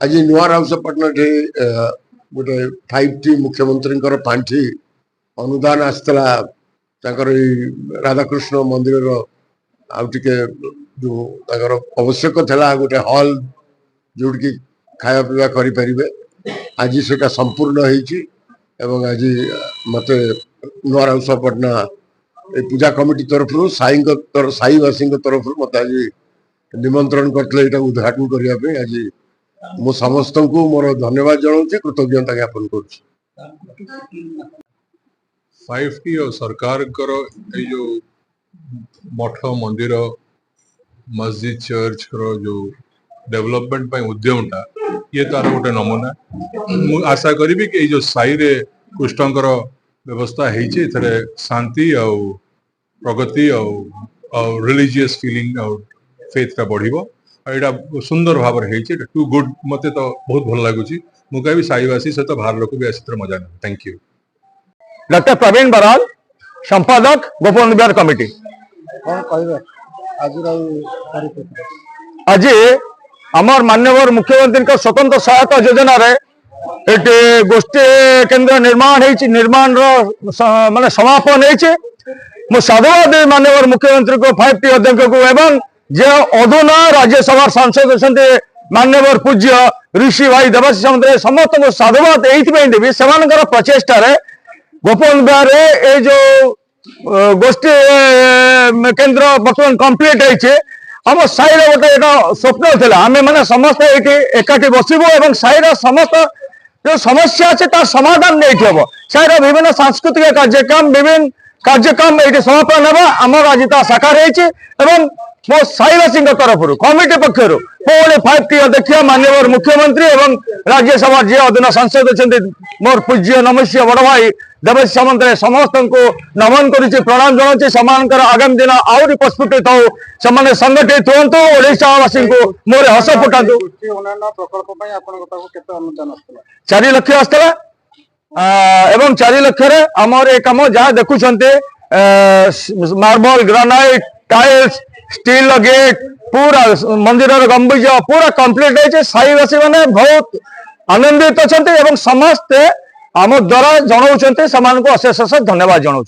आज नुआ राउसपटना गोटे 5T मुख्यमंत्री पांठि अनुदान आसला राधाकृष्ण मंदिर आउटे जो आवश्यक था गोटे हॉल जोटि खाया पीवा करें आज से संपूर्ण होती आज मत नुआ राउसपटना पूजा कमिटी तरफ साईवासी तरफ मत आज निमंत्रण करते उद्घाटन करने आज मु समस्त को मोर धन्यवाद जनाऊँ कृतज्ञता ज्ञापन कर 5T और सरकार जो मठ मंदिर मस्जिद चर्च जो डेवलपमेंट उद्यमटा ये तार गोटे नमूना मु आशा करी कि जो साई रे कृष्णकर व्यवस्था है शांति और प्रगति और रिलीजियस फीलिंग और फेथ का बढ़िबो यहाँ सुंदर भाव टू गुड मत तो बहुत भल लगुच मुझे साईवासी सहित बाहर लोक भी आसी मजा नहीं। Thank you. Doctor Praveen Baral संपादक गोपबंधु विहार कमिटी आज आमर माननीय मुख्यमंत्री स्वतंत्र सहायता योजना रे गोष्ठी केंद्र निर्माण माने समापन हो साधुवाद माननीय मुख्यमंत्री को 5T अध्यक्ष को एवं जे अधुना राज्यसभा सांसद अच्छा माननीय पूज्य ऋषि भाई देवाशीष सामंतराय समस्त को साधुवाद ये देवी से प्रचेषार गोपबंधु विहार ये जो गोष्ठी केंद्र बर्तमान कम्प्लीट होती आम साई गोटे स्वप्न था आम मैंने समस्त ये एकाठी बसबू और साईर समस्त जो समस्या अच्छे तार समाधान नहीं हम साईर विभिन्न सांस्कृतिक कार्यक्रम विभिन्न कार्यक्रम ये समापन होगा आमर आज साकार हो मो साईवासी तरफ कमिटी पक्षर पुणी 5T अध्यक्ष माननीय मुख्यमंत्री और राज्यसभा जी अधीन सांसद अच्छा मोर पूज्य नमस्य बड़ भाई देवाशीष सामंतराय समस्त को नमन कर प्रणाम जनाऊँ से आगामी दिन आहरी प्रस्फुटित हो से संगठित हूँ ओडावासी को मोर हस फुटातु 4 लाख आसला एवं 4 लाख आमर ये कम जहाँ देखुं marble granite tiles steel gate पूरा मंदिर गंबुज पूरा कंप्लीट है साईवासी मैंने बहुत आनंदित अच्छा समस्ते आम द्वारा जनाऊँ से अशेष अशेष धन्यवाद जनाऊँ।